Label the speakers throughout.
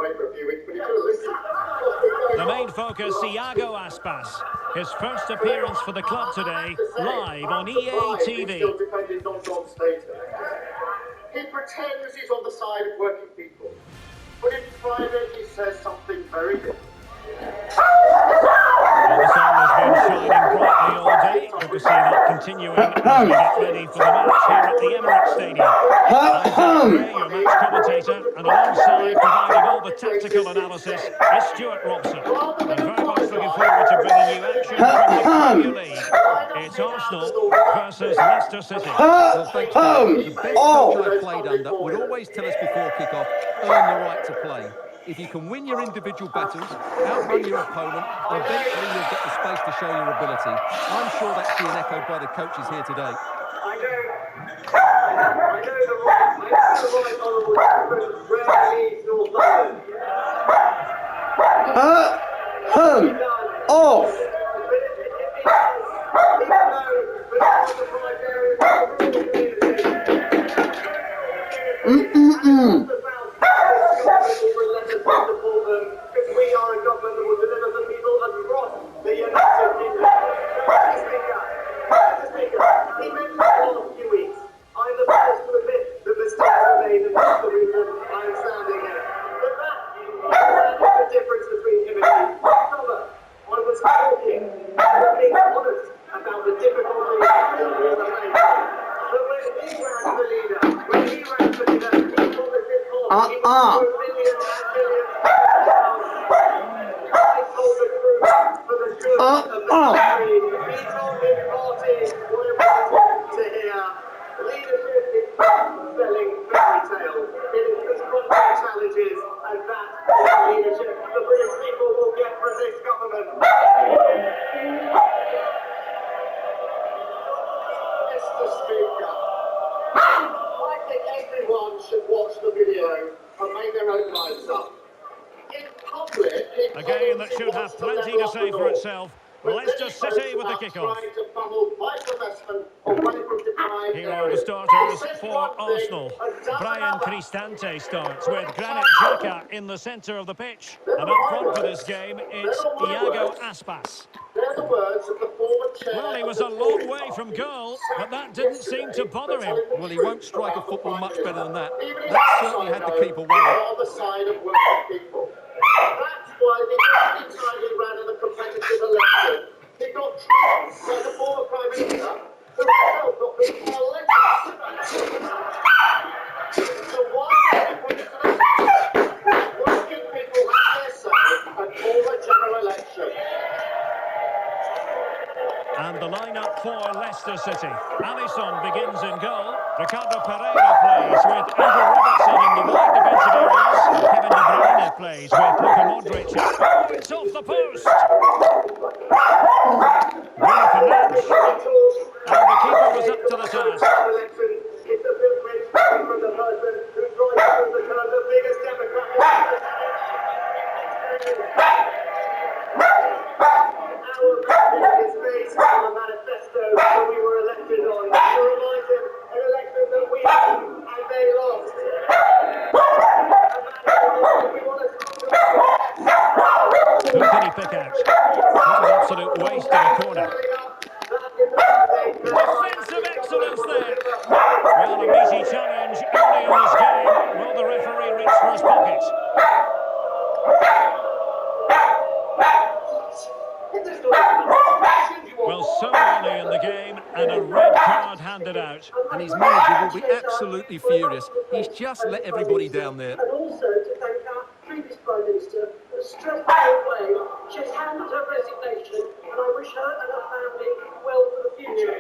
Speaker 1: away for a few weeks, but he could have listened.
Speaker 2: The main focus, Iago Aspas. His first appearance for the club today, live on EA TV.
Speaker 1: Still defending non-John status. He pretends he's on the side of working people, but in private he says something very different.
Speaker 2: Well, the sun has been shining brightly all day. Good to see that continuing as we get ready for the match here at the Emirates Stadium. I'm Ray, your match commentator, and alongside providing all the tactical analysis is Stuart Robson. And very much looking forward to bringing you action from the Premier League. It's Arsenal versus Leicester City.
Speaker 3: Well, thanks, Dave. The best coach I've played under would always tell us before kick-off, earn the right to play. If you can win your individual battles, outrun your opponent, eventually you'll get the space to show your ability. I'm sure that's being echoed by the coaches here today.
Speaker 1: I know the right honourable gentleman rarely leaves North London.
Speaker 3: Off!
Speaker 1: We are a government that will deliver the people across the United Kingdom. Mr. Speaker, he mentioned the last few weeks. I'm the first to admit that mistakes were made, and that's the reason I'm standing here. But that is the difference between him and me. Summer, I was talking, being honest about the difficulties of the made. But when he ran for leader, he promised his party for millions and millions. I told the group for the good of the country. He told his party what it wanted to hear. Leadership is selling fairy tales. It is confronting challenges, and that is the leadership the British people will get from this government. Mr. Speaker, I think everyone should watch the video and make their own minds up. In public,
Speaker 2: A game that should have plenty to say for itself. Leicester City with the kickoff. Here are the starters for Arsenal. Brian Cristante starts with Granit Xhaka in the centre of the pitch. And up front for this game, it's Iago Aspas. Well, he was a long way from goal, but that didn't seem to bother him.
Speaker 3: Well, he won't strike a football much better than that. That certainly had the keeper worried.
Speaker 1: That's why the only time he ran in a competitive election, he got trounced by the former Prime Minister, who himself got been elected. So why did he put it to the working people have their say and call a general election?
Speaker 2: And the lineup for Leicester City. Alisson begins in goal. Ricardo Pereira plays with Andrew Robertson in the wide defensive areas. Kevin De Bruyne plays with Luka Modric. Oh, it's off the post! Bruno Fernandes. And the keeper was up to the task.
Speaker 1: It's a pilgrimage from the person who tries to become the biggest Democrat. His face on the manifesto that we were elected on to remind him an election that we won and they lost.
Speaker 2: Who can he pick out? What an absolute waste of a corner. Defensive excellence there. Well, a meaty challenge early in this game. Will the referee reach for his pocket? Well, so early in the game, and a red card handed out.
Speaker 3: And his manager will be absolutely furious. He's just let everybody down there.
Speaker 4: And also to thank our previous Prime Minister, who straight away, she's handed her resignation, and I wish her and her family well for the future.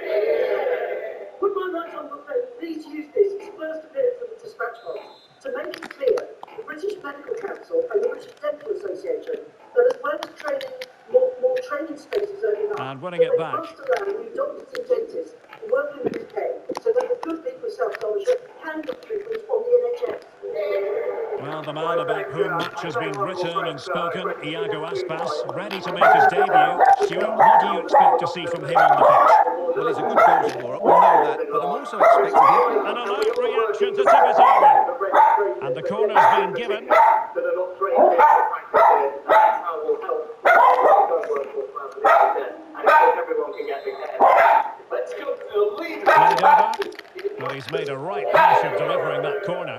Speaker 4: Would my right honourable friend please use this as first appearance of the dispatch box to make it clear the British Medical Council and the British Dental Association that as well as training, more training spaces are enough.
Speaker 2: And winning it back.
Speaker 4: Must allow new doctors and dentists working with his pay so that the good people of South Derbyshire can get treatment on the NHS.
Speaker 2: Well, the man about whom much has been written and spoken, Iago Aspas, ready to make his debut. Stuart, what do you expect to see from him on the pitch?
Speaker 3: Well, he's a good goal scorer, we know that, but I'm also expecting him.
Speaker 2: An alert reaction to tip it over. And the corner's been given.
Speaker 1: that are not trained in practice here. That's how we'll help and everyone can get ahead. Let's go to the lead.
Speaker 2: Played over. Well, he's made a right hash of delivering that corner.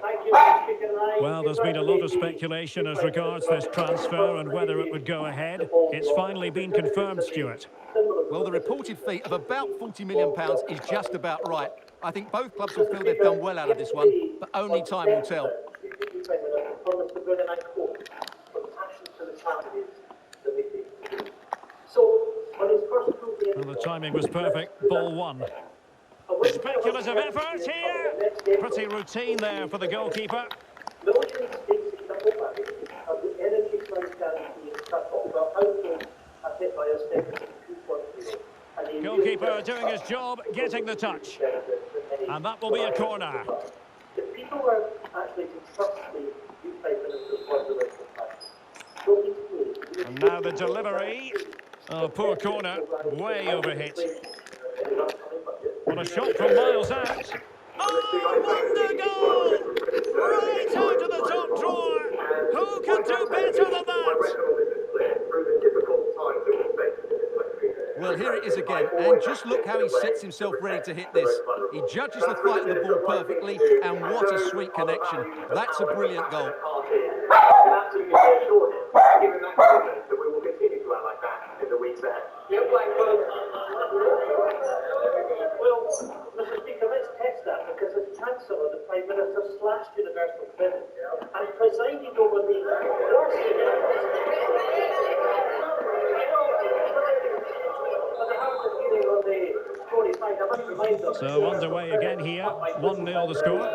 Speaker 2: Well, there's been a lot of speculation as regards this transfer and whether it would go ahead. It's finally been confirmed, Stuart.
Speaker 3: Well, the reported fee of about £40 million is just about right. I think both clubs will feel they've done well out of this one, but only time will tell.
Speaker 2: Well, the timing was perfect. Ball one. Speculative effort here. Pretty routine there for the goalkeeper. Goalkeeper doing his job, getting the touch. And that will be a corner. And now the delivery. Oh, poor corner. Way overhit. What a shot from miles out. Oh, wonder goal! Right out of the top drawer. Who could do better than that?
Speaker 3: Well, here it is again, and just look how he sets himself ready to hit this. He judges the flight of the ball perfectly, and what a sweet connection. That's a brilliant goal.
Speaker 4: Well, Mr. Speaker, let's test that because the Chancellor, the Prime Minister, slashed universal credit and presided over the
Speaker 2: So underway again here. 1-0 the score.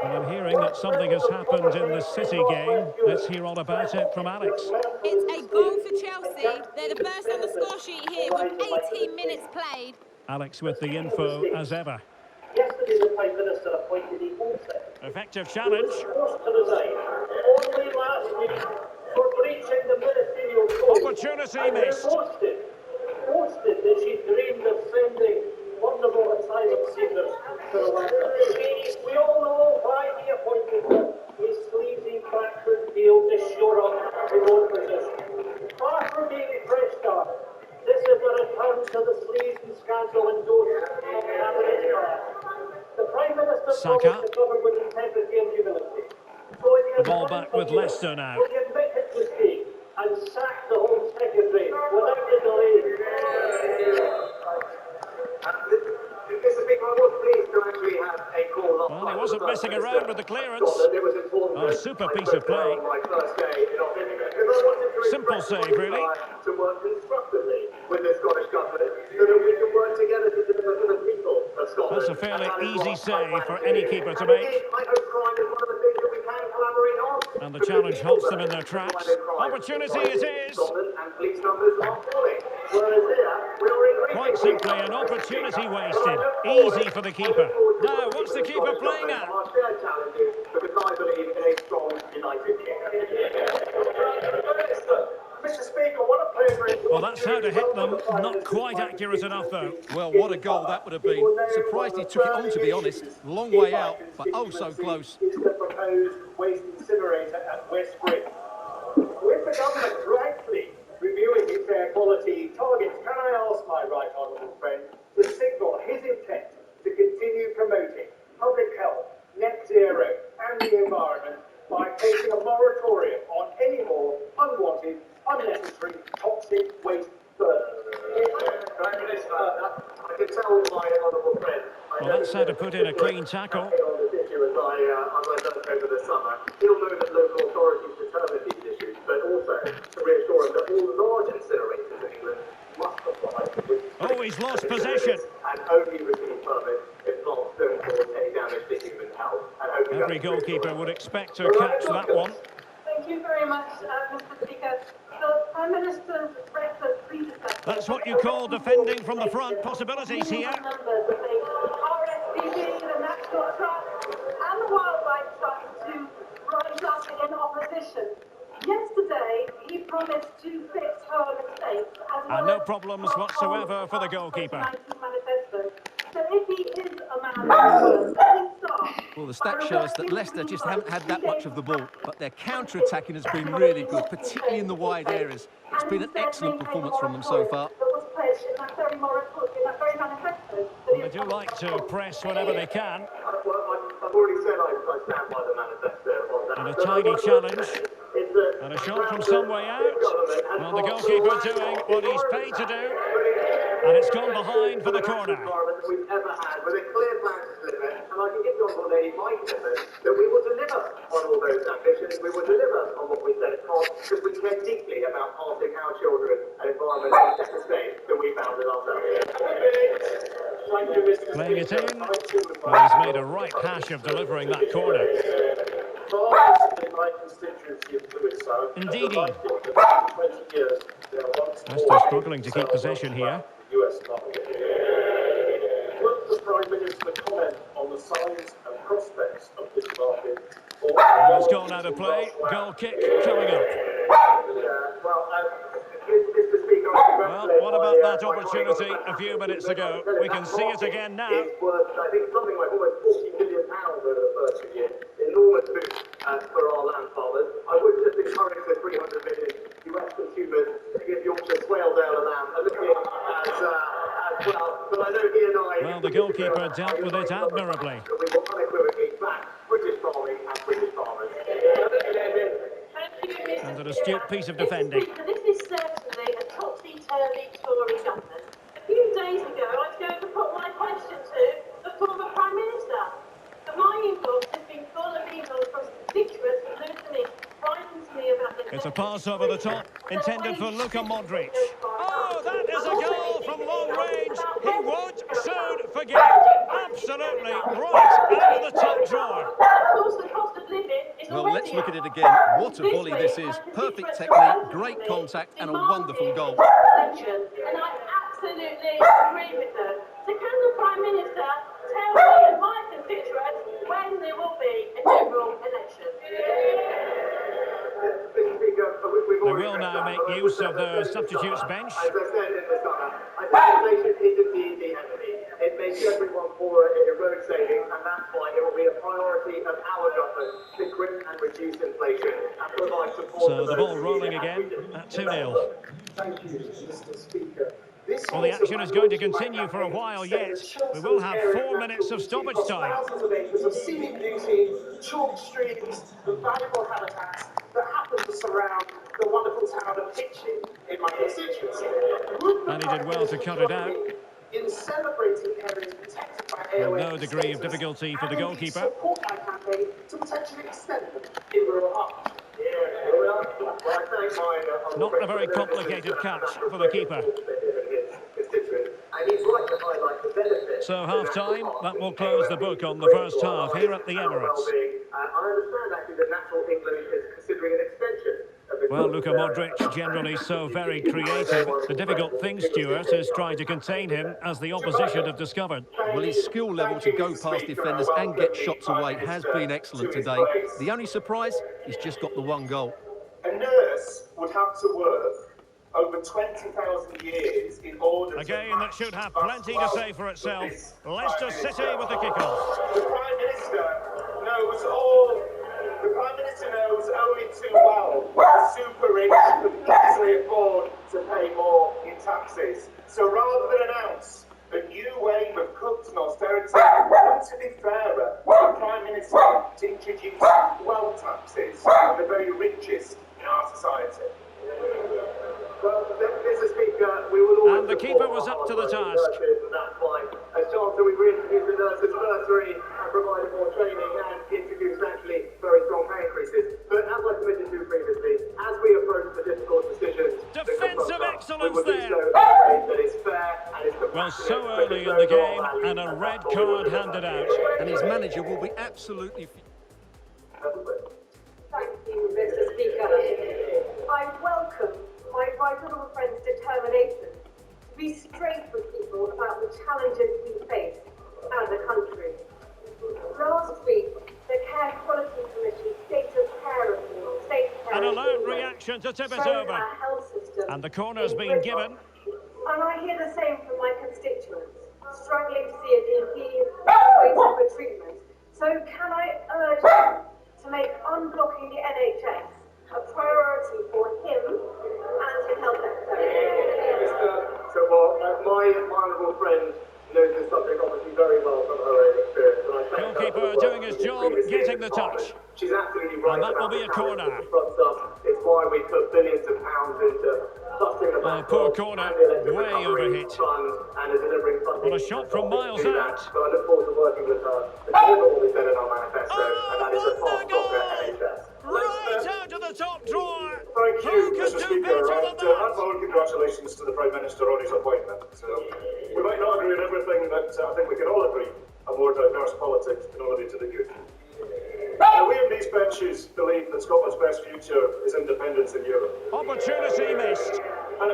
Speaker 2: And I'm hearing that something has happened in the City game. Let's hear all about it from Alex.
Speaker 5: It's a goal for Chelsea. They're the first on the score sheet here with 18 minutes played.
Speaker 2: Alex with the info as ever.
Speaker 4: Yesterday, the Prime Minister appointed the Home Secretary.
Speaker 2: Effective challenge.
Speaker 4: Forced to resign only last week for breaching the ministerial code.
Speaker 2: Opportunity missed.
Speaker 4: Boasted that she dreamed of sending vulnerable asylum seekers to Rwanda. We all know why he appointed her. His sleazy backroom deal to shore up his own position. Far from being a fresh start, this is a return to the sleaze and scandal endorsed in Cabinet Park. The Prime Minister promised to govern with integrity and humility.
Speaker 2: The ball back with Leicester now.
Speaker 4: Will he admit his mistake and sack the Home Secretary without the delay?
Speaker 2: Well, he wasn't messing around with the clearance. Oh, super piece of play. Simple save, really.
Speaker 1: To work constructively with the Scottish government so that we can work together to deliver for the people of Scotland.
Speaker 2: That's a fairly easy save for any keeper to make. And the challenge halts them in their tracks. Opportunity it is. Quite simply, an opportunity wasted. Easy for the keeper. Now, what's the keeper playing at? Well, that's how to hit them. Not quite accurate enough, though.
Speaker 3: Well, what a goal that would have been. Surprised he took it on, to be honest. Long way out, but oh so close.
Speaker 1: Is the proposed waste incinerator at West Bridge. With the government rightly reviewing its air quality targets, can I ask my right honourable friend to signal his intent to continue promoting public health, net zero and the environment by placing a moratorium on any more unwanted, unnecessary, toxic waste burden? Prime Minister, I can tell my honourable friend.
Speaker 2: Well, that's how to put in a clean tackle.
Speaker 1: On this issue as I done over the summer, he'll know that local authorities determine these issues, but also to reassure him that all large incinerators in England must comply with...
Speaker 2: Oh, he's lost possession.
Speaker 1: And only receive permits if plants don't cause any damage to human health.
Speaker 2: Every goalkeeper would expect to catch that one.
Speaker 6: Thank you very much, Mr. Speaker. The Prime Minister's predecessor.
Speaker 2: That's what you call defending from the front. Possibilities here.
Speaker 6: Members of the RSPB, the National Trust, and the Wildlife Trust to rise up in opposition. Yesterday, he promised to fix her mistakes as well.
Speaker 2: And no problems whatsoever for the goalkeeper.
Speaker 6: So if he is a man of his word, let him start.
Speaker 3: Well, the stats show us that Leicester just haven't had that much of the ball, but their counter-attacking has been really good, particularly in the wide areas. It's been an excellent performance from them so far.
Speaker 2: They do like to press whenever they can.
Speaker 1: I've already said I stand by the manifesto on that.
Speaker 2: And a tidy challenge. And a shot from some way out. Well, the goalkeeper doing what he's paid to do. And it's gone behind for the corner.
Speaker 1: We've ever had with a clear plan to deliver, and I can give John Bonet my commitment that we will deliver on all those ambitions. We will deliver on what we said across, because we care deeply about passing our children an environment in a better state than we found it ourselves.
Speaker 2: Playing it in. Well, he's made a right hash of delivering that corner. Indeedy. Leicester struggling to keep possession here.
Speaker 7: Will the Prime Minister comment on the signs and prospects of this market?
Speaker 2: It's gone out of play. Goal kick coming up. Well, what about that opportunity a few minutes ago? We can see it again now.
Speaker 1: It's worth, I think, something like almost £40 million over the first 2 years. Enormous boost for our land farmers. I would just encourage the 300 million US consumers to give Yorkshire Swaledale a lamb a look as well. But I know he and I...
Speaker 2: Well, the goalkeeper dealt with it admirably.
Speaker 1: We will unequivocally back British farming and British farmers.
Speaker 2: And an astute piece of defending.
Speaker 6: This is certainly a topsy-turvy Tory government. A few days ago, I was going to put my question to the former Prime Minister. But my inbox has been full of emails from constituents who listening, frightens me about the...
Speaker 2: It's a pass over the top, intended for Luka Modric. Oh, that is a goal from long range. He won't soon forget. Absolutely right out of the top drawer.
Speaker 6: Of course, the cost of living is
Speaker 3: Well,
Speaker 6: already
Speaker 3: let's look at it again. What a volley this is. Perfect technique, great contact, and a wonderful goal.
Speaker 6: And I absolutely agree with them. So can the Prime Minister tell me and my constituents when there will be a general election?
Speaker 2: They will now make use of the substitutes bench.
Speaker 1: As I said in the summer, I think inflation is indeed the enemy. It makes everyone poorer in heroic savings, and that's why it will be a priority of our government to grip and reduce inflation and provide support.
Speaker 2: So the ball rolling again at 2-0.
Speaker 7: Thank you, Mr. Speaker.
Speaker 2: Well, the action is going to continue for a while yet. We will have 4 minutes of stoppage time.
Speaker 7: Thousands of acres of scenic beauty, chalk streams, and valuable habitats that happen to surround the wonderful town of Hitchin in my constituency.
Speaker 2: And he did well to cut it out.
Speaker 7: In celebrating areas protected by AOA,
Speaker 2: No degree of difficulty for the goalkeeper.
Speaker 7: Support our campaign to potentially extend them in rural Hertfordshire.
Speaker 2: Not a very complicated catch for the keeper. So half-time, that will close the book on the first half here at the Emirates.
Speaker 1: I understand actually that Natural England is considering an extension.
Speaker 2: Well, Luka Modric, generally so very creative. The difficult thing, Stuart, is trying to contain him, as the opposition have discovered.
Speaker 3: Well, his skill level to go past defenders and get shots away has been excellent today. The only surprise, he's just got the one goal.
Speaker 7: A nurse would have to work over 20,000 years in order
Speaker 2: A game that should have plenty to say for itself. Leicester City with the kickoff.
Speaker 7: The Prime Minister knows all. The Prime Minister knows only too well the super rich can easily afford to pay more in taxes. So rather than announce a new wave of cuts and austerity, wouldn't it be fairer for the Prime Minister to introduce wealth taxes on the very richest in our society?
Speaker 1: Well, Mr. Speaker, we will always...
Speaker 2: And the keeper was up to the task.
Speaker 1: That's fine. As Chancellor, we've reintroduced the nurses bursary and provided more training and introduced actually very strong pay increases. But as I committed to previously, as we approach the difficult decisions...
Speaker 2: Defensive excellence there.
Speaker 1: That is fair and is
Speaker 2: Well, so early in the game, and a red card handed out.
Speaker 3: And his manager will be absolutely...
Speaker 6: Thank you, Mr. Speaker. I welcome my right honourable friend's determination to be straight with people about the challenges we face as a country. Last week, the Care Quality Commission Status Care Report,
Speaker 2: An alert reaction to tip it over. And the corner's been given.
Speaker 6: And I hear the same from my constituents, struggling to see a GP, waiting for treatment, So can I urge him to make unblocking the NHS a priority for him and his health secretary?
Speaker 1: My honourable friend knows this subject obviously very well from her own experience. And I thank her
Speaker 2: Goalkeeper
Speaker 1: for the work
Speaker 2: doing his
Speaker 1: she did
Speaker 2: job,
Speaker 1: previously
Speaker 2: getting
Speaker 1: in
Speaker 2: the
Speaker 1: this
Speaker 2: touch.
Speaker 1: department. She's absolutely right
Speaker 2: And that will
Speaker 1: about
Speaker 2: be a
Speaker 1: the talent
Speaker 2: corner.
Speaker 1: that confronts us. It's why we put billions of pounds into busting the
Speaker 2: Poor
Speaker 1: backlog
Speaker 2: corner,
Speaker 1: and the electric
Speaker 2: way
Speaker 1: recovery
Speaker 2: overhit.
Speaker 1: fund and the delivering funding.
Speaker 2: What a shot from miles
Speaker 1: to do that.
Speaker 2: out.
Speaker 1: So I look forward to working with her to deliver what we said in our manifesto, and that is a far
Speaker 2: Wonder
Speaker 1: stronger
Speaker 2: goal!
Speaker 1: NHS.
Speaker 2: Right out of the top drawer!
Speaker 7: Thank
Speaker 2: Who
Speaker 7: you,
Speaker 2: could
Speaker 7: Mr.
Speaker 2: do
Speaker 7: Speaker.
Speaker 2: better
Speaker 7: And
Speaker 2: than
Speaker 7: my
Speaker 2: that?
Speaker 7: own congratulations to the Prime Minister on his appointment. We might not agree on everything, but I think we can all agree a more diverse politics can only be to the good. We in these benches believe that Scotland's best future is independence in Europe.
Speaker 2: Opportunity missed.
Speaker 7: And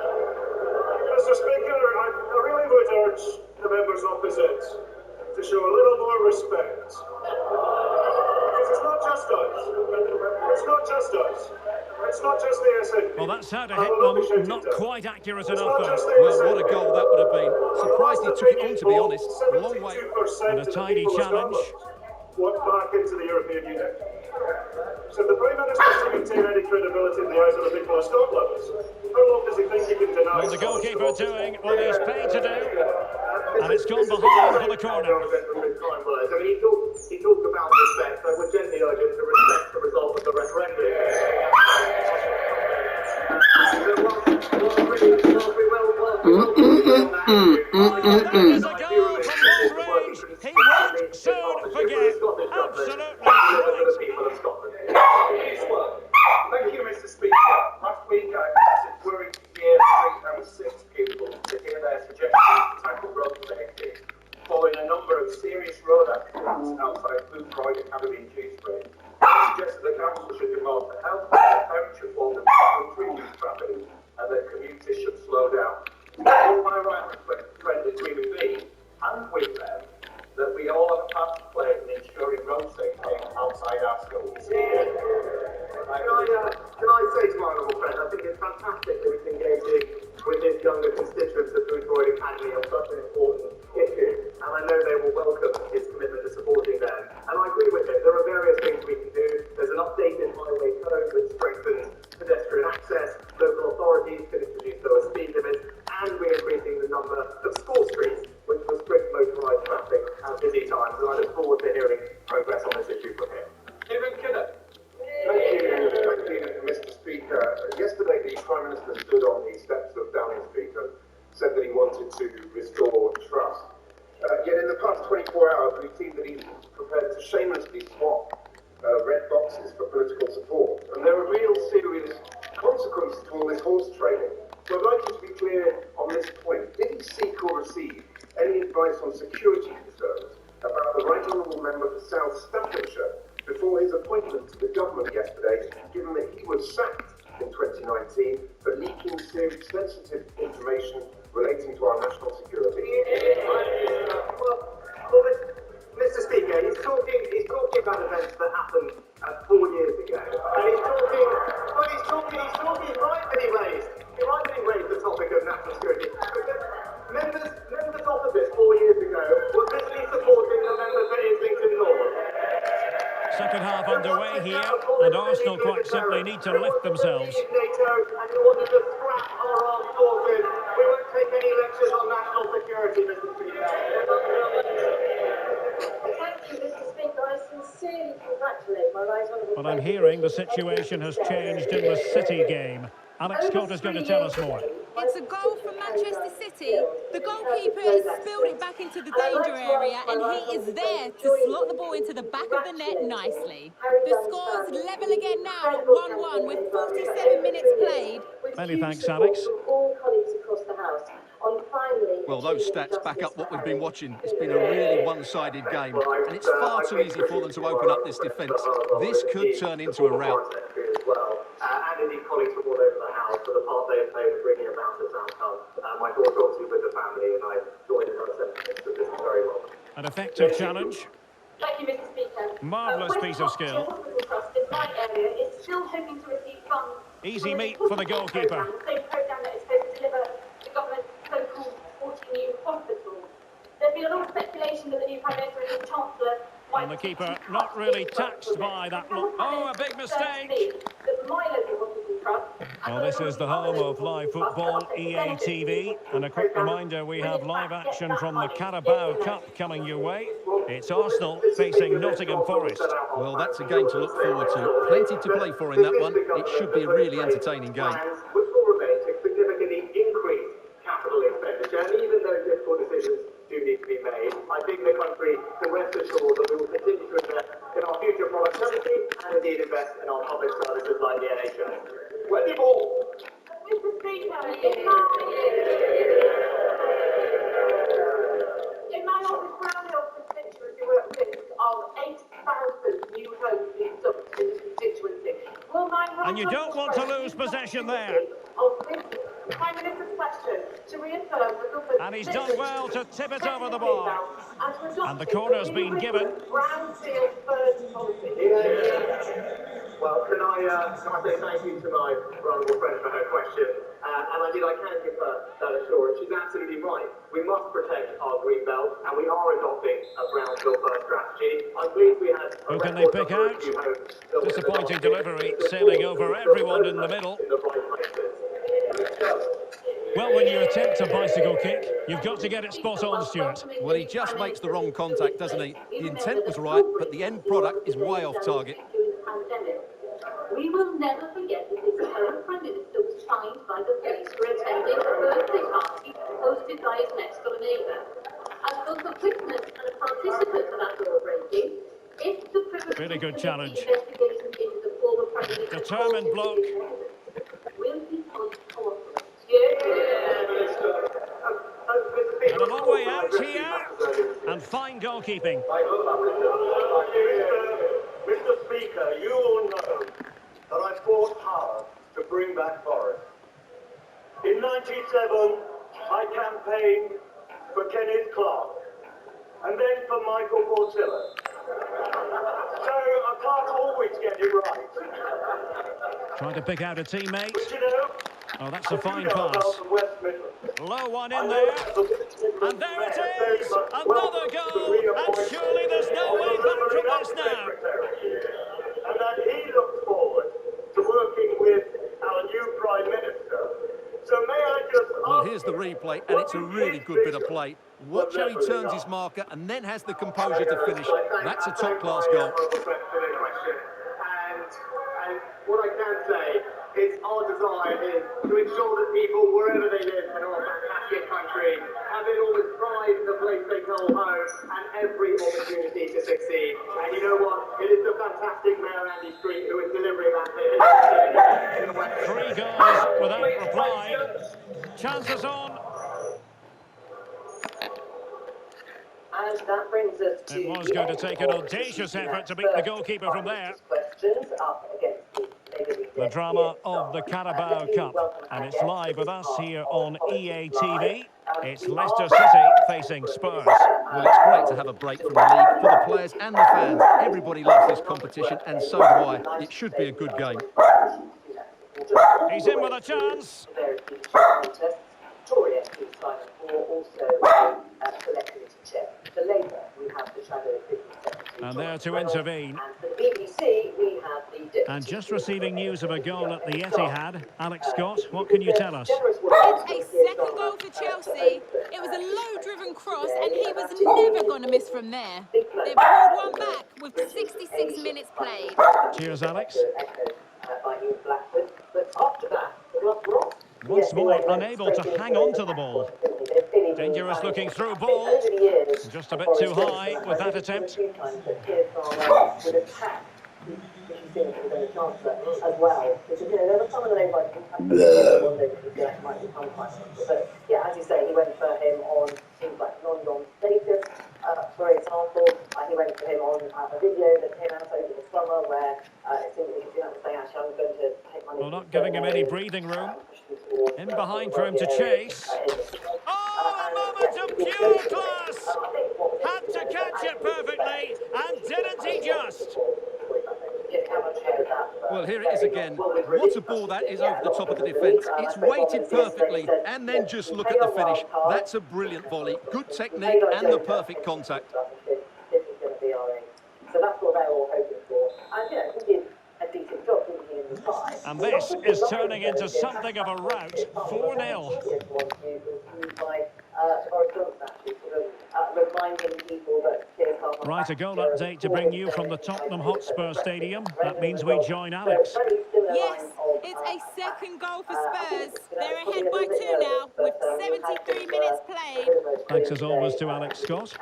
Speaker 7: Mr. Speaker, I really would urge the members opposite to show a little more respect. Because it's not just us. It's not just us. It's not just the SNP.
Speaker 2: Well, that's how to
Speaker 7: I
Speaker 2: hit
Speaker 7: will not be
Speaker 2: them.
Speaker 7: shouted
Speaker 2: Not
Speaker 7: down.
Speaker 2: quite accurate
Speaker 7: It's
Speaker 2: enough,
Speaker 7: not just
Speaker 2: though.
Speaker 7: the
Speaker 3: Well, what a
Speaker 7: SNP.
Speaker 3: goal that would have been. Surprised he took it on, to be honest. A long way.
Speaker 7: 72%
Speaker 2: And a
Speaker 7: of the
Speaker 2: tiny
Speaker 7: people of
Speaker 2: challenge.
Speaker 7: Scotland want back into the European Union. So if the Prime Minister to maintain any credibility in the eyes of the people of Scotland, how long does he think he can deny?
Speaker 2: Well, the goalkeeper doing what he's paid to do. And it's gone
Speaker 1: This is
Speaker 2: behind
Speaker 1: very
Speaker 2: for the corner.
Speaker 1: relevant from his kind words. I mean, he talked about respect. I would gently urge him to respect the result of the referendum.
Speaker 2: That is a goal from long range. He won't soon forget. Absolutely right.
Speaker 7: Thank you, Mr. Speaker. Last week I visited worried year 3 and 6 pupils to hear their suggestions to tackle road safety, following a number of serious road accidents outside Blue Croyd Academy in Dewsbury. I suggested the council should do more to help, that parents should warn them to reduce traffic, and that commuters should slow down. Will my right friend agree with me and with them that we all have a part to play in ensuring road safety outside our schools?
Speaker 1: Can I say to my honourable friend, I think it's fantastic that he's engaging with his younger constituents at Blue Croyd Academy on such an important issue, and I know they will welcome his commitment to supporting them. And I agree with him, there are various things we can do. There's an updated highway code which strengthens pedestrian access, local authorities can introduce lower speed limits, and we're increasing the number of school streets which restrict motorised traffic at busy times, and I look forward to hearing progress on this issue from him.
Speaker 7: Stephen Kinnock. Thank you, Mr. Speaker. Yesterday, the Prime Minister stood on the steps of Downing Street and said that he wanted to restore trust. Yet in the past 24 hours, we've seen that he's prepared to shamelessly swap red boxes for political support. And there are real serious consequences to all this horse trading. So I'd like you to be clear on this point. Did he seek or receive any advice on security concerns about the Right Honourable Member for South Staffordshire before his appointment to the government yesterday, given that he was sacked in 2019 for leaking sensitive information relating to our national security?
Speaker 1: Well, Mr. Speaker, he's talking about events that happened 4 years ago, and he's talking right that he raised the topic of national security. Members opposite 4 years ago were busily supporting the member for Islington North.
Speaker 2: Second half underway here, and Arsenal quite simply need to lift themselves.
Speaker 1: NATO, and you wanted to scrap our armed forces. We won't take any lectures on national security, Mr. Speaker.
Speaker 6: Thank you, Mr. Speaker. I sincerely congratulate my right honourable
Speaker 2: But I'm
Speaker 6: friend.
Speaker 2: hearing the situation has changed in the City game. Alex Scott is going to tell us more.
Speaker 5: It's a goal for Manchester City. The goalkeeper has spilled it back into the danger area, and he is there to slot the ball into the back of the net nicely. The score's level again now at 1-1 with 47 minutes played.
Speaker 2: Many thanks, Alex.
Speaker 6: All colleagues across the House on finally.
Speaker 3: Well, those stats back up what we've been watching. It's been a really one-sided game, and it's far too easy for them to open up this defence. This could turn into a rout.
Speaker 1: And indeed colleagues from all over the House for the part they have played in bringing about this outcome. My thoughts obviously with the family, and I join in other sentiments that this is very welcome.
Speaker 2: An effective challenge.
Speaker 6: Thank you, Mr. Speaker.
Speaker 2: Marvellous piece of skill.
Speaker 6: Hospital Trust in my area is still hoping to receive funds.
Speaker 2: Easy meat for the goalkeeper.
Speaker 6: The same programme that is supposed to deliver
Speaker 2: And the keeper not really touched by that look. Oh, a big mistake. Well, this is the home of live football, EA TV. And a quick reminder, we have live action from the Carabao Cup coming your way. It's Arsenal facing Nottingham Forest.
Speaker 3: Well, that's a game to look forward to. Plenty to play for in that one. It should be a really entertaining game.
Speaker 1: Which will remain to significantly increase capital expenditure. And even though difficult decisions do need to be made, I think the country can rest assured that we will continue to invest in our future productivity and indeed invest in our public services like the NHS. Wendy Ball.
Speaker 6: Mr. Speaker, in my office Brownhill constituency, we're at risk of 8,000 new homes being built in this constituency. Will my
Speaker 2: And you don't want to lose possession there.
Speaker 6: of this Prime Minister's question to reaffirm the government.
Speaker 2: And he's done well to tip it over the bar. And the corner's been given.
Speaker 6: Brownfield first policy.
Speaker 1: Well, can I say thank you to my honourable friend for her question? And I can give her that assurance. She's absolutely right. We must protect our green belt, and we are adopting a brownfield first strategy. I'm pleased we had.
Speaker 2: Who can they pick out? Disappointing delivery, sailing over everyone in the middle. Well, when you attempt a bicycle kick, you've got to get it spot on, Stuart.
Speaker 3: Well, he just makes the wrong contact, doesn't he? The intent was right, but the end product is way off target.
Speaker 6: We will never forget that this current Prime Minister was fined by the police for attending a birthday party hosted by his next door neighbour. As both a witness and a participant of that law breaking, if the privilege
Speaker 2: Really good challenge.
Speaker 6: investigation into the former Prime Minister
Speaker 2: Determined block.
Speaker 6: will be cooperate.
Speaker 2: And a long way out here. And fine goalkeeping.
Speaker 7: Mr. Speaker, you all know that I fought hard to bring back Forest. In '97, I campaigned for Kenneth Clark, and then for Michael Portillo. So I can't always get it right.
Speaker 2: Trying to pick out a teammate.
Speaker 7: But you know,
Speaker 2: Oh, that's a fine pass. Low one in there. And there it is. Another goal. And surely there's no way back from this now.
Speaker 7: And that he looks forward to working with our new Prime Minister. So may I just ask...
Speaker 3: Well, here's the replay, and it's a really good bit of play. Watch how he turns his marker and then has the composure to finish. That's a top-class goal.
Speaker 1: And what I can say is our desire is to ensure that people, wherever they live in our fantastic country, have enormous pride in the place they call home and every opportunity to succeed. And you know what? It is the fantastic Mayor Andy Street who is delivering that here.
Speaker 2: 3 goals without reply. Chances on.
Speaker 6: And that brings us to
Speaker 2: It was going to take an audacious effort to beat the goalkeeper from there.
Speaker 6: Questions up against
Speaker 2: The drama of the Carabao Cup. And it's live with us here on EA TV. It's Leicester City facing Spurs.
Speaker 3: Well, it's great to have a break from the league for the players and the fans. Everybody loves this competition, and so do I. It should be a good game.
Speaker 2: He's in with a chance.
Speaker 6: Tory MP Simon Moore also selected to chair. For Labour, we have the Shadow Secretary.
Speaker 2: And there to intervene.
Speaker 6: And for the BBC, we have the Deputy.
Speaker 2: And just receiving news of a goal at the Etihad. Alex Scott, what can you tell us?
Speaker 5: It's a second goal for Chelsea. It was a low-driven cross, and he was never going to miss from there. They've pulled one back with 66 minutes played.
Speaker 2: Cheers, Alex.
Speaker 6: By Ian Blackwood. But after that, the club lost.
Speaker 2: Once more, unable to hang on to the ball. Dangerous looking through ball. Just a bit too high with that attempt.
Speaker 6: As well, because there were some of the names like one day might become quite simple. But yeah, as you say, he went for him on things like non-dom status, for example. He went for him on a video that came out over the summer where it seemed that he was saying, actually, I'm going to take money.
Speaker 2: Well, not giving him any breathing room. In behind for him to chase. Oh, a moment of pure class! Had to catch it perfectly, and didn't he just?
Speaker 3: Well, here it is again. What a ball that is over the top of the defence. It's weighted perfectly, and then just look at the finish. That's a brilliant volley. Good technique and the perfect contact.
Speaker 2: And this is turning into something of a rout. 4-0. Right, a goal update to bring you from the Tottenham Hotspur Stadium. That means we join Alex.
Speaker 5: Yes, it's a second goal for Spurs. They're ahead by 2 now, with 73 minutes played.
Speaker 2: Thanks as always to Alex Scott.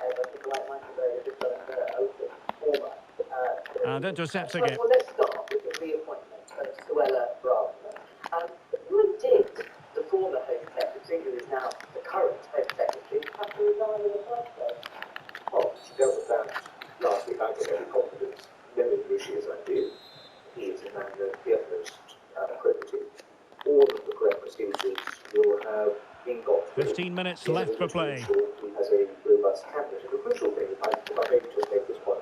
Speaker 2: And intercepts again.
Speaker 8: Well, let's start with the reappointment of Suella Braverman. Who did the former Home Secretary, who is now the current Home Secretary, have to resign in the first place?
Speaker 7: Well, she dealt with that last week. I have every confidence, knowing who she is, I do. He is a man of the utmost probity. All of the correct procedures will have been got through.
Speaker 2: 15 minutes left for play.
Speaker 7: He has a robust cabinet, and the crucial thing, if I may just make this point.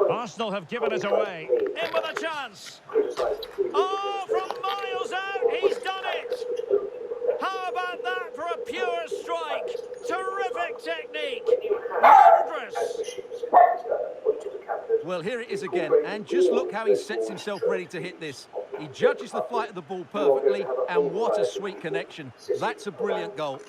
Speaker 2: Arsenal have given it away. In with a chance. Oh, from miles out, he's done it. How about that for a pure strike? Terrific technique. Wondrous.
Speaker 3: Well, here it is again, and just look how he sets himself ready to hit this. He judges the flight of the ball perfectly, and what a sweet connection. That's a brilliant goal.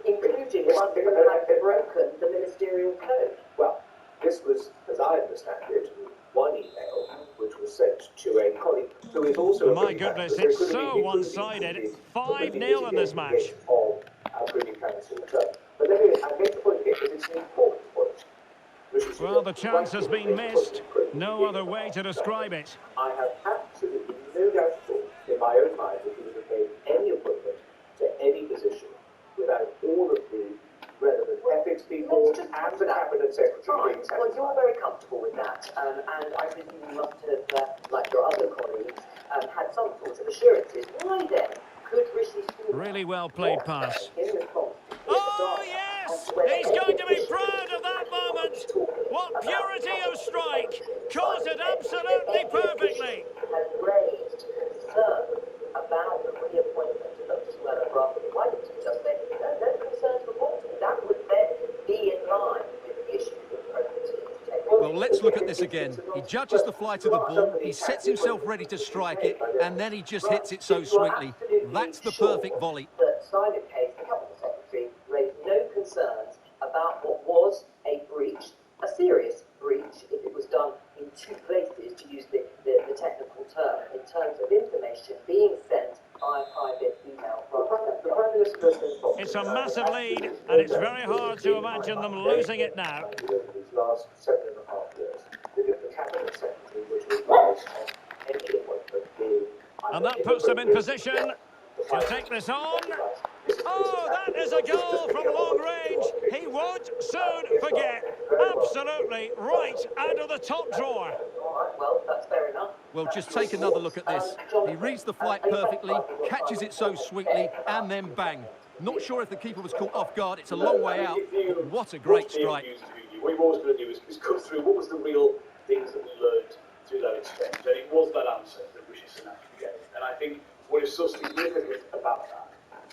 Speaker 8: Including one that had broken the ministerial code.
Speaker 7: Well, this was, as I understand it, one email which was sent to a colleague who is also...
Speaker 2: My goodness, it's so one-sided. 5-0 in this match.
Speaker 7: Of our Privy Council. But let me make the point here, because it's an important point.
Speaker 2: Well, the chance has been missed. No other way to describe it.
Speaker 7: I have absolutely no doubt at all in my own mind that he would have made any appointment to any position without all of the relevant ethics people and the cabinet secretary.
Speaker 8: Right. Well, you're very comfortable with that, and I presume you must have, like your other colleagues, had some sort of assurances. Why then could Rishi Sunak...
Speaker 2: Really well played pass.
Speaker 8: In response to
Speaker 2: Oh, yes! He's going to be proud of that moment. What purity of strike. Caught it absolutely perfectly.
Speaker 8: has raised concern about the reappointment of Suella Braverman. Why didn't you just say, no concerns reported? That would then be in line with the issue of probity.
Speaker 3: Well, let's look at this again. He judges the flight of the ball, he sets himself ready to strike it, and then he just hits it so sweetly. That's the perfect volley.
Speaker 8: The Simon case, the Cabinet Secretary raised no concerns about what was a breach, a serious breach, if it was done in two places, to use the technical term, in terms of information being sent by private email.
Speaker 2: It's a massive lead, and it's very hard to imagine them losing it now.
Speaker 7: These last 7.5 years, the cabinet secretary which was based on any appointment being...
Speaker 2: And that puts them in position to take this on. Oh, that is a goal from long range. He won't soon forget. Absolutely right out of the top drawer.
Speaker 8: Well, that's fair enough.
Speaker 3: Well, just take another look at this. He reads the flight perfectly, catches it so sweetly, and then bang. Not sure if the keeper was caught off guard. It's a long way out. What a great strike.
Speaker 7: What we've always got to do is go through what was the real things that we learned through that exchange. And it was that answer that Rishi Sunak gave. And I think what is so significant about that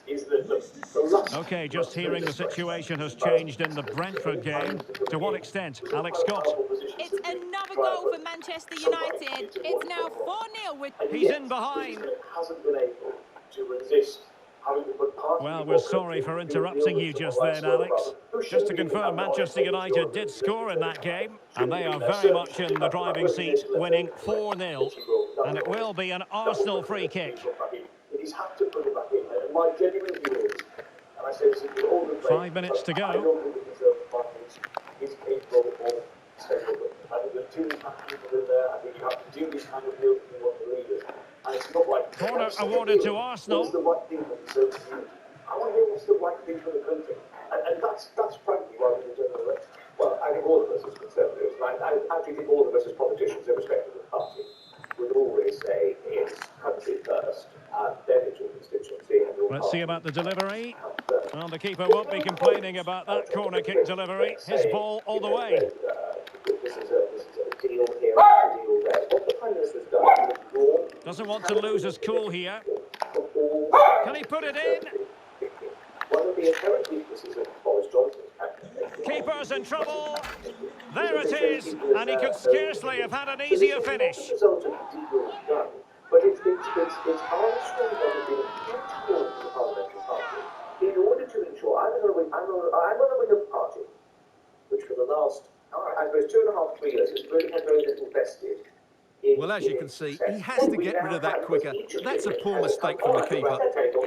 Speaker 7: is that the last...
Speaker 2: OK, just hearing the situation has changed in the Brentford game. To what extent? Alex Scott.
Speaker 5: It's another goal for Manchester United. It's now 4-0 with...
Speaker 2: He's in behind.
Speaker 7: Hasn't been able to resist.
Speaker 2: Well, we're sorry for interrupting you just then, Alex. Just to confirm, Manchester United did score in that game, and they are very much in the driving seat, winning 4-0. And it will be an Arsenal free kick.
Speaker 7: He's had to put it back in, and my genuine view is, and I say this in all the
Speaker 2: 5 minutes to go.
Speaker 7: I don't think he's capable of stepping up. I think there's too many people in there. I think you have to do this kind of deal if you want to lead it. And it's not like...
Speaker 2: Corner awarded to Arsenal.
Speaker 7: What's the right thing for the service unit? I want to hear what's the right thing for the country. And that's frankly why we're doing the election. Well, I think all of us as Conservatives, and I actually think all of us as politicians, irrespective of the party, would always say it's country first, and then it's your constituency.
Speaker 2: Let's see about the delivery. Well, the keeper won't be complaining about that corner kick delivery. His ball all the way.
Speaker 7: This is a deal here, a deal there. What the Prime Minister's done is withdrawn.
Speaker 2: Doesn't want to lose his cool here. Can he put it in?
Speaker 7: One of the inherent weaknesses of Boris Johnson's
Speaker 2: Keeper's in trouble. There it is. And he could scarcely have had an easier finish.
Speaker 7: The result of the deal done
Speaker 1: It's Armstrong that has been a huge call to the parliamentary party in order to ensure I'm on a wing of the party, which for the last, I suppose, 2.5, 3 years has really had very little vested.
Speaker 3: Well, as you can see, he has to get rid of that quicker. That's a poor mistake from the keeper.
Speaker 1: And it's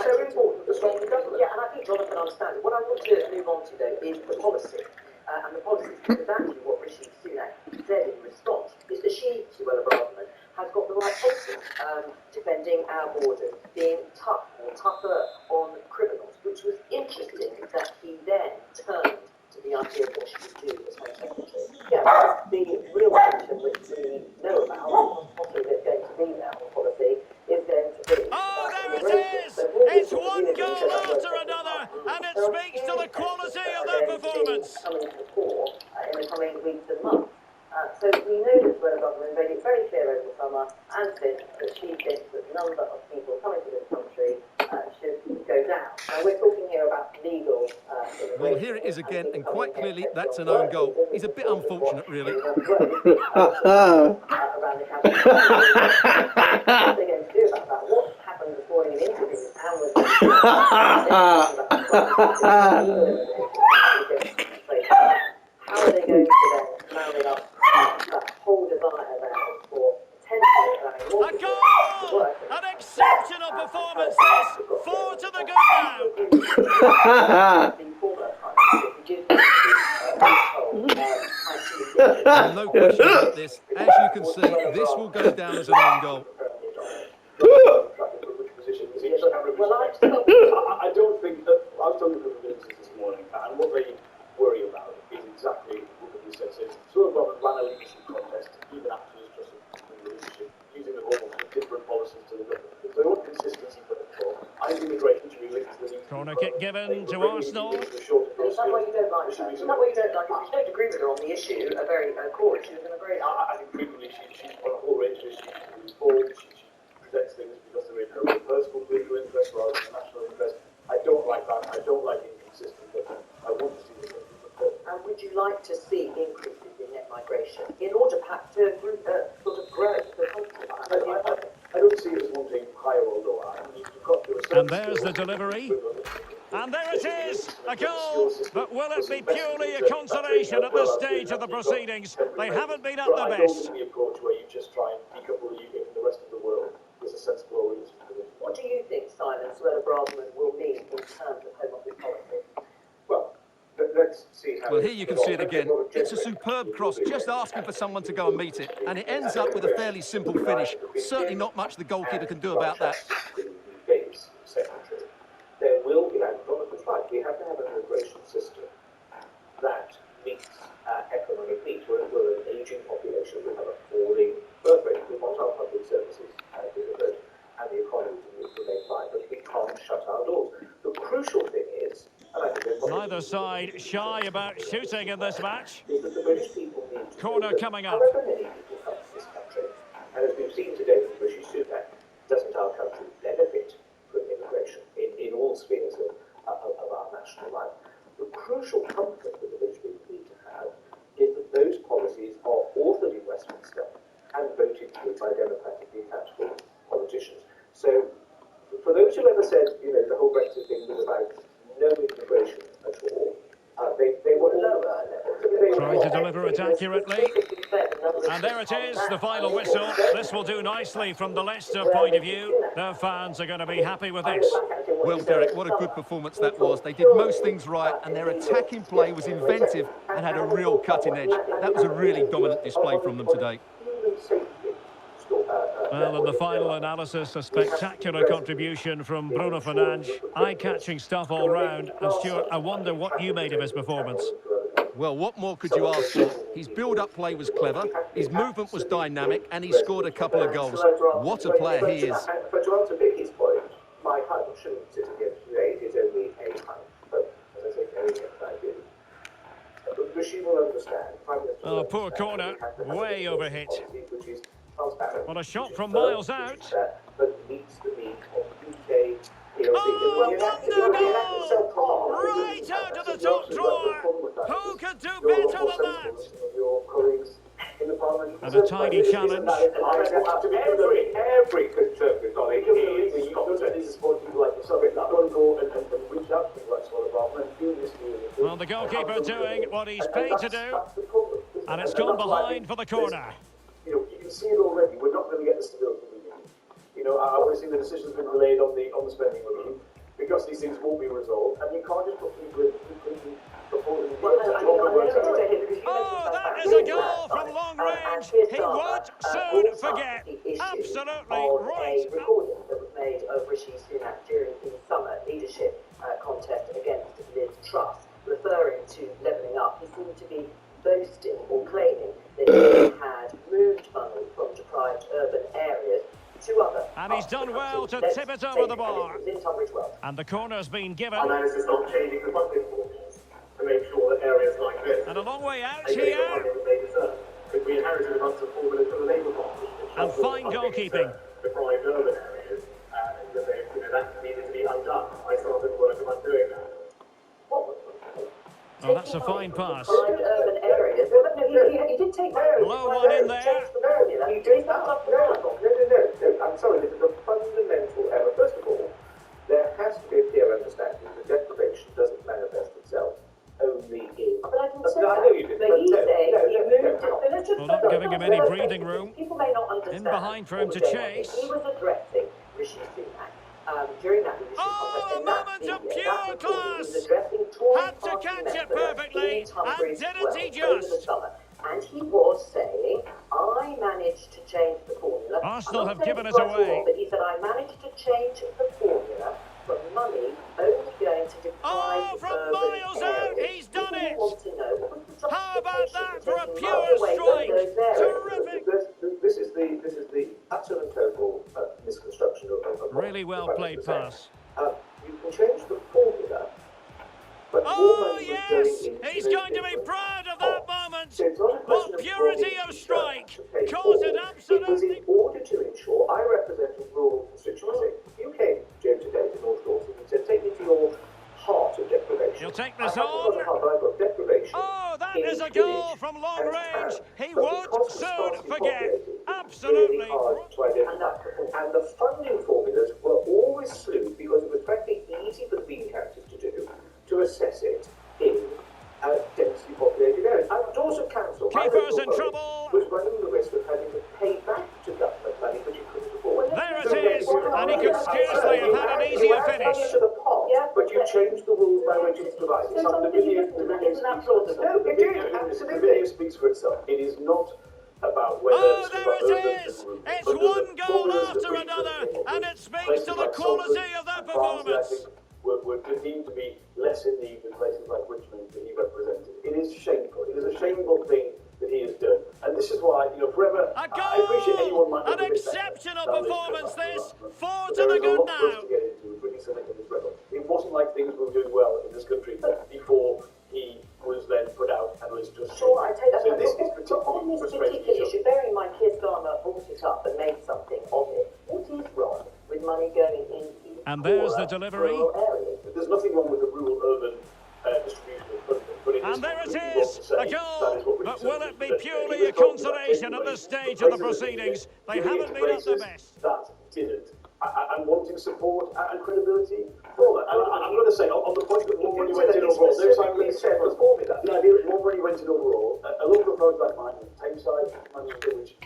Speaker 1: so important, the strong government. Yeah, and I think Jonathan understands it. What I want to move on to, though, is the policy. And the policy is exactly what Rishi Sunak said in response, is that she, Suella Braverman, has got the right policy, defending our borders, being tough or tougher on criminals, which was interesting that he then turned to the idea of what she would do as Home Secretary. Yeah, the real question which we know about, possibly that's going to be now, policy, is going to be...
Speaker 2: Oh, there it is! It's one goal after another, and it speaks to the quality of their performance.
Speaker 1: Coming to the fore in the coming weeks and months. So we know that Suella Braverman made it very clear over the summer and since that she thinks that the number of people coming to this country should go down. Now we're talking here about legal immigration.
Speaker 3: Well, here it is again, and quite clearly that's an own goal. He's a bit unfortunate, really.
Speaker 1: Around the cabinet. What are they going to do about that? What happened this morning in interviews and with how are they going to then marry up that whole desire then for potentially having more
Speaker 2: A goal! An exceptional performance this! 4 to the good now!
Speaker 3: Well, no question about this. As you can see, this will go down as an own goal.
Speaker 1: I don't think that I was talking to the businesses this morning, and what they worry about is exactly what you said. So Suella Braverman ran a leadership contest, even after his trust in leadership, using the whole of different policies to the government. So they want consistency for the call. I think immigration should be linked to the need.
Speaker 2: Corner kick given to Arsenal.
Speaker 1: Is that what you don't like? Is that what you don't like? If you don't agree with her on the issue, a very core issue, then agree. I think frequently she's on a whole range of issues. She's informed, she presents things because they're in her own personal political interest rather than national interest. I don't like that. I don't like inconsistent government. I want to see the country reform. And would you like to see increases in net migration in order perhaps to sort of grow the country? I don't see it as wanting higher or lower. I mean, you've got to
Speaker 2: And there's the delivery. And there it is, a goal. But will it be purely a consolation at this stage of the proceedings? They haven't been at their best.
Speaker 1: The approach where you just try and decouple the UK from the rest of the world is a sensible way. What do you think, Simon, Suella Braverman will mean in terms of Home Office policy? Well, let's see how...
Speaker 3: Well, here you can see it again. It's a superb cross, just asking for someone to go and meet it. And it ends up with a fairly simple finish. Certainly not much the goalkeeper can do about that.
Speaker 1: There will be, and Jonathan's right, we have to have an immigration system that meets economic needs. We're an ageing population, we have a falling birth rate, we want our public services delivered and the economy to remain fine, but we can't shut our doors. The crucial thing is, and I think
Speaker 2: Neither side shy about shooting in this match.
Speaker 1: is that the British people need to
Speaker 2: Corner coming up.
Speaker 1: however many people come to this country, and as we've seen today from Rishi Sunak, doesn't our country benefit from immigration in all spheres of our national life? The crucial comfort that the British people need to have is that those policies are authored in Westminster and voted through by democratically accountable politicians. So, for those who ever said, the whole Brexit thing was about no immigration at all, they were lower.
Speaker 2: Trying to deliver it accurately. And there it is, the final whistle. This will do nicely from the Leicester point of view. Their fans are going to be happy with this.
Speaker 3: Well, Derek, what a good performance that was. They did most things right, and their attacking play was inventive and had a real cutting edge. That was a really dominant display from them today.
Speaker 2: Well, in the final analysis, a spectacular contribution from Bruno Fernandes. Eye-catching stuff all round. And Stuart, I wonder what you made of his performance.
Speaker 3: Well, what more could you ask for? His build-up play was clever, his movement was dynamic, and he scored a couple of goals. What a player he is.
Speaker 1: But to answer Vicky's point, my hunt shouldn't sit against today. It is only a hunt. But as I say, very excited. But she will understand.
Speaker 2: Oh, poor corner. Way overhit.
Speaker 1: Which is transparent.
Speaker 2: What a shot from miles out.
Speaker 1: But meets the need of UK PLC.
Speaker 2: Oh, wonder goal! Right out of the top drawer. Who could do better than that?
Speaker 1: Your colleagues in the Parliament.
Speaker 2: And a tidy challenge.
Speaker 7: Every Conservative body is
Speaker 2: Well, the goalkeeper doing what he's paid to do, and it's gone behind for the corner.
Speaker 9: You can see it already. We're not going to get the stability we need. I want to see the decisions been delayed on the spending review because these things won't be resolved, and you can't just put people in proposing.
Speaker 2: Oh, that is a goal from long range. He would soon forget. Absolutely right.
Speaker 8: A recording that was made of Rishi Sunak during the summer leadership contest against Liz Truss, referring to levelling up. He seemed to be boasting or claiming that he had moved money from deprived urban areas to other.
Speaker 2: And he's done well to tip it over the bar. And the corner's been given.
Speaker 7: Analysis on changing the funding formulas to make sure that areas like this
Speaker 2: And a long way out here.
Speaker 7: We inherited a bunch of formulas from the Labour Party.
Speaker 2: And fine goalkeeping.
Speaker 7: Deprived urban areas, that needed to be undone. I started work on doing that.
Speaker 2: Oh, that's a fine pass.
Speaker 8: Deprived urban areas. He did take
Speaker 2: Low one in there.
Speaker 9: I'm sorry, this is a fundamental error. First of all, there has to be a clear understanding that deprivation doesn't manifest itself only in...
Speaker 8: But I didn't say
Speaker 9: I know you did.
Speaker 8: But he's saying he moved it.
Speaker 2: Well, not giving him any breathing room.
Speaker 8: People may not understand.
Speaker 2: In behind for him to chase.
Speaker 8: He was addressing Rishi Sunak during that leadership contest.
Speaker 2: Oh, a moment of pure class! Had to catch it perfectly, and didn't he just?
Speaker 8: And he was saying, I managed to change the formula.
Speaker 2: Arsenal have
Speaker 8: saying
Speaker 2: given
Speaker 8: it's
Speaker 2: us
Speaker 8: right or
Speaker 2: away.
Speaker 8: wrong, but he said, I managed to change the formula from money only going to deprived
Speaker 2: Oh, from
Speaker 8: urban
Speaker 2: miles out,
Speaker 8: areas.
Speaker 2: he's done
Speaker 8: People
Speaker 2: it!
Speaker 8: want to know, what was the
Speaker 2: How about that for a
Speaker 8: justification
Speaker 2: pure
Speaker 8: taking money away
Speaker 2: strike?
Speaker 8: from those areas?
Speaker 2: Terrific!
Speaker 9: This is the utter and total misconstruction of
Speaker 2: Really well played pass.
Speaker 9: You can change the formula, but
Speaker 2: Oh, yes! He's going to be proud of that moment! What purity of strike! Calls it
Speaker 9: It was
Speaker 2: absolutely...
Speaker 9: in order to ensure I represent a rural constituency. You came, James, today to North Dorset and said, take me to your heart of deprivation.
Speaker 2: You'll take this
Speaker 9: I haven't got a
Speaker 2: on.
Speaker 9: heart, I've got deprivation.
Speaker 2: Oh, that
Speaker 9: in
Speaker 2: is a
Speaker 9: village
Speaker 2: goal from long
Speaker 9: and
Speaker 2: range.
Speaker 9: town.
Speaker 2: He
Speaker 9: But
Speaker 2: would
Speaker 9: because the
Speaker 2: soon
Speaker 9: sparsely
Speaker 2: forget.
Speaker 9: populated, it's
Speaker 2: Absolutely.
Speaker 9: really hard to identify. And the funding formulas were always slewed because it was frankly easy for the bean counters to do, to assess it in densely populated areas. And Dorset Council,
Speaker 2: Keeper's in trouble.
Speaker 9: was running the risk of having to pay back to government money which it couldn't afford.
Speaker 2: There it is, and he could scarcely have had an easier finish.
Speaker 9: To the pot, but you changed the rules by which it's divided. The video speaks for itself. It is not about whether...
Speaker 2: Oh, there it is! It's one goal after another, and it speaks to the quality of that performance.
Speaker 9: Were deemed to be less in need than places like Richmond that he represented. It is shameful. It is a shameful thing that he has done. And this is why, forever...
Speaker 2: A
Speaker 9: I appreciate anyone
Speaker 2: goal!
Speaker 9: might
Speaker 2: An exceptional performance, this. 4 to the good now.
Speaker 9: It wasn't like things were doing well in this country before he was then put out and was just...
Speaker 8: Sure, I take that.
Speaker 9: So this is
Speaker 8: On this
Speaker 9: particularly
Speaker 8: particular issue, bearing in mind Keir Starmer brought it up and made something of it, what is wrong with money going into
Speaker 2: And there's the delivery.
Speaker 8: rural areas?
Speaker 9: There's nothing wrong with the rural-urban distribution of funding, but it
Speaker 2: And there it
Speaker 9: completely wrong
Speaker 2: is,
Speaker 9: to say
Speaker 2: a
Speaker 9: that is
Speaker 2: goal.
Speaker 9: what
Speaker 2: But
Speaker 9: Richard
Speaker 2: will
Speaker 9: said.
Speaker 2: it be purely a consolation at this stage of the proceedings? They haven't been at the best.
Speaker 9: That didn't. And wanting support and credibility for that. And I'm going to say, on the point that more money went in overall, there's I'm going to say for me that. The idea that more money went in overall, a local authority like mine, Tameside, Manchester Village,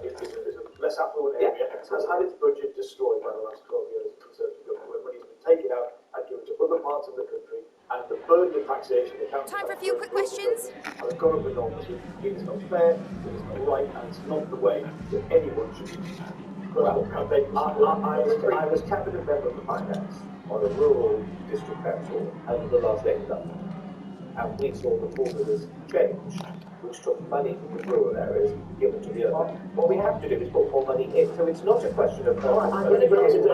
Speaker 9: is a less affluent area, has had its budget destroyed by the last 12 years of Conservative government, where money's been taken out and given to other parts of the country, and the burden of taxation...
Speaker 5: Time for a few quick questions.
Speaker 9: Has gone up enormously. It is not fair, it is not right, and it's not the way that anyone should be. Well, I was cabinet member of finance on a rural district council over the last 8 months, and we saw the formulas change, which took money from the rural areas given to the urban. What we have to do is put more money in, so it's not a question of... I'm going to get to the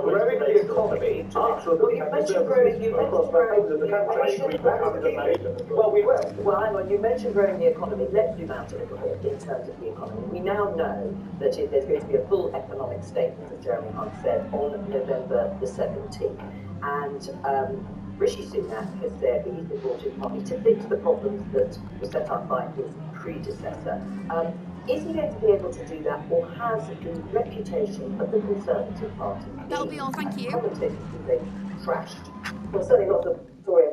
Speaker 9: growing the economy to make sure that we have the services across the whole of the country. Well, we will.
Speaker 8: Well, hang on, you mentioned growing the economy. Let's zoom out a little bit in terms of the economy. We now know that there's going to be a full economic statement, as Jeremy Hunt said, on November the 17th. And Rishi Sunak has said that he's been brought in partly to fix the problems that were set up by his predecessor. Is he going to be able to do that, or has the reputation of the Conservative Party
Speaker 5: That'll be all, thank you.
Speaker 8: Commentators think they've trashed? Well, certainly not the story